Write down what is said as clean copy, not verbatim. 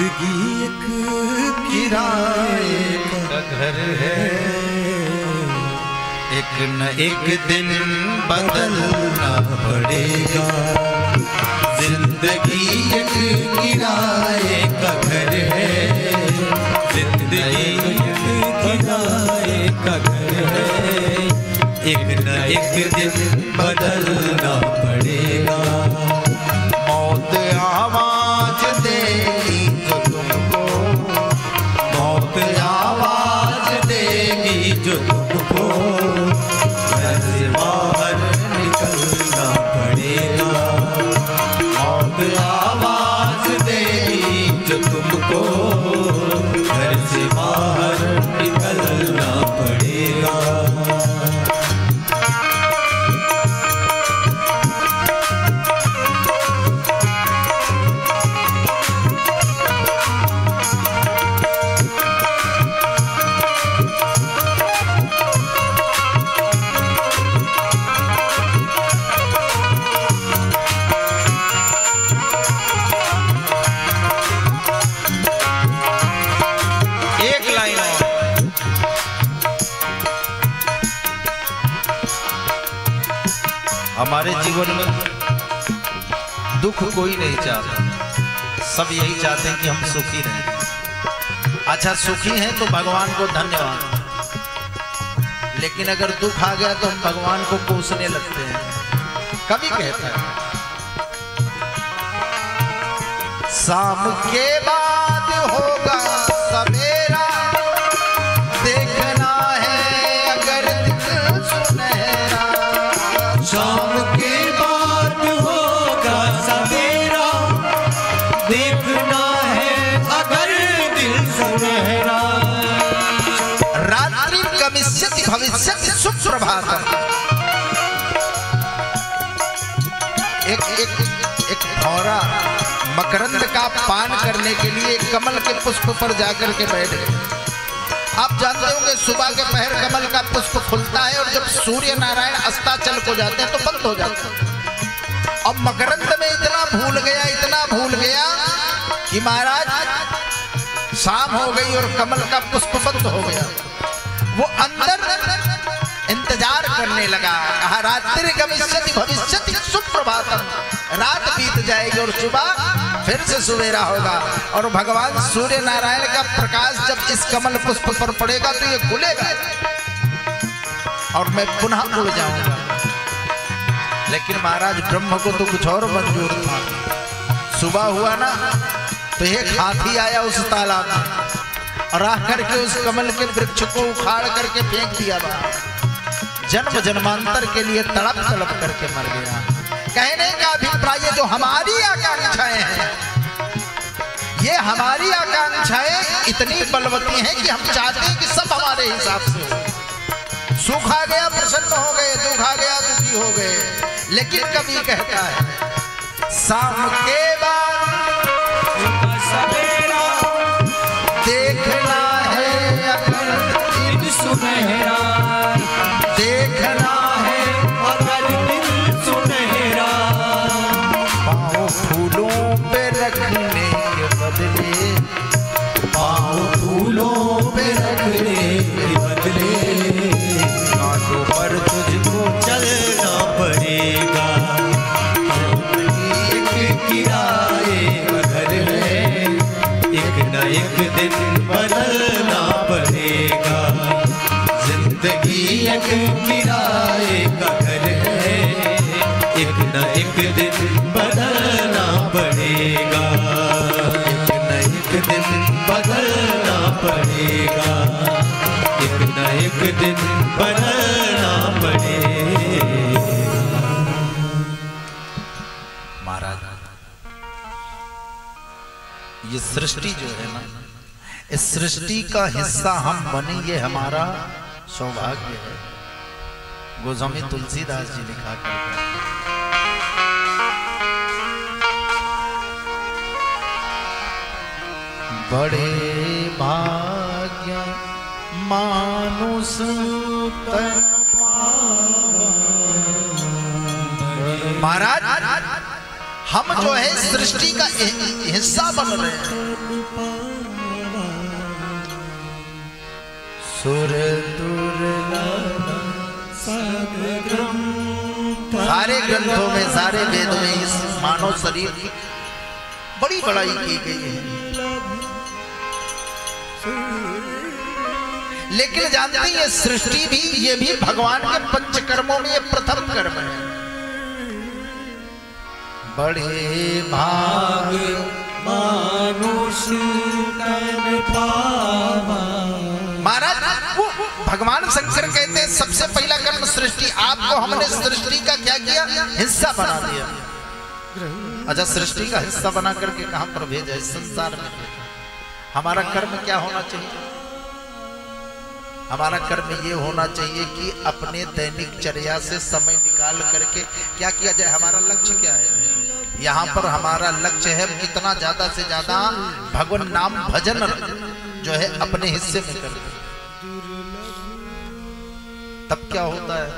जिंदगी एक किराए का घर है, एक न एक दिन बदलना पड़ेगा। जिंदगी एक किराए का घर है, जिंदगी एक किराए का घर है, एक न एक दिन बदलना पड़ेगा। मौत आवाज देगी जो तुमको, मौत आवाज देगी जो तुमको, घर से बाहर निकलना पड़ेगा। मौत आवाज देगी जो तुमको, घर से बाहर निकलना पड़ेगा। हमारे जीवन में दुख कोई नहीं चाहता, सब यही चाहते हैं कि हम सुखी रहें। अच्छा सुखी हैं तो भगवान को धन्यवाद, लेकिन अगर दुख आ गया तो हम भगवान को कोसने लगते हैं। कभी कहता है शाम के बाद होगा सवेरा, देखना है अगर दिल सुनहरा। शाम के बाद होगा सवेरा, देखना है अगर दिल सुनहरा। रात्रि गमिष्यति भविष्यति सुप्रभातम्। एक भौरा मकरंद का पान करने के लिए कमल के पुष्प पर जाकर के बैठ गए। आप जानते होंगे सुबह के पहर कमल का पुष्प खुलता है और जब सूर्य नारायण अस्ताचल को जाते हैं तो बंद हो जाता है। अब मकरंद में इतना भूल गया कि महाराज शाम हो गई और कमल का पुष्प बंद हो गया। वो अंदर इंतजार करने लगा, कहा रात्रि गमिष्यति भविष्यति सुप्रभातम्। रात बीत जाएगी और सुबह फिर से सवेरा होगा और भगवान सूर्य नारायण का प्रकाश जब इस कमल पुष्प पर पड़ेगा तो ये खुलेगा और मैं पुनः उड़ जाऊंगा। लेकिन महाराज ब्रह्म को तो कुछ और मंजूर था। सुबह हुआ ना तो एक हाथी आया उस तालाब में और आकर के उस कमल के वृक्ष को उखाड़ करके फेंक दिया। जन्म जन्मांतर के लिए तड़प तड़प करके मर गया। कहने का अभिप्राय जो हमारी आकांक्षाएं हैं, ये हमारी आकांक्षाएं इतनी बलवती हैं कि हम चाहते हैं कि सब हमारे हिसाब से हो। सुख आ गया प्रसन्न हो गए, दुख आ गया दुखी हो गए। लेकिन कभी कहता है शाम के बाद सवेरा, देखना है अगर दिन सुनहरा, देखना है अगर दिल सुनहरा। पाँव फूलों पे रखने के बदले, पाँव फूलों पे रखने के बदले, कांटों पर तुझको चलना पड़ेगा। एक किराए का घर है, एक न एक दिन बदलना पड़ेगा। जिंदगी एक किराए का घर है, एक न एक दिन बदलना पड़ेगा। एक न एक दिन बदलना पड़ेगा, एक न एक दिन बदलना पड़ेगा। महाराज ये सृष्टि जो है ना, इस सृष्टि का हिस्सा हम बने, ये हमारा सौभाग्य है। गोस्वामी तुलसीदास जी लिखा करते हैं बड़े भाग्य मानुष तन पावा। महाराज हम जो है सृष्टि का हिस्सा बन रहे हैं। सुर सारे ग्रंथों में, सारे वेदों में इस मानव शरीर की बड़ी बड़ाई की गई है। लेकिन जानते हैं ये सृष्टि भी, ये भी भगवान के पंचकर्मों में ये प्रथम कर्म है। बड़े भाग मानुष तन पावा। महाराज वो भगवान शंकर कहते हैं सबसे पहला कर्म सृष्टि। आपको हमने सृष्टि का क्या किया? हिस्सा बना दिया। अच्छा, सृष्टि का हिस्सा बना करके कहां पर भेजा? इस संसार में। हमारा कर्म क्या होना चाहिए? हमारा कर्म ये होना चाहिए कि अपने दैनिक चर्या से समय निकाल करके क्या किया जाए? हमारा लक्ष्य क्या है? यहाँ पर हमारा लक्ष्य है कितना ज्यादा से ज्यादा भगवान नाम भजन जो है अपने हिस्से में करें। तब क्या होता है?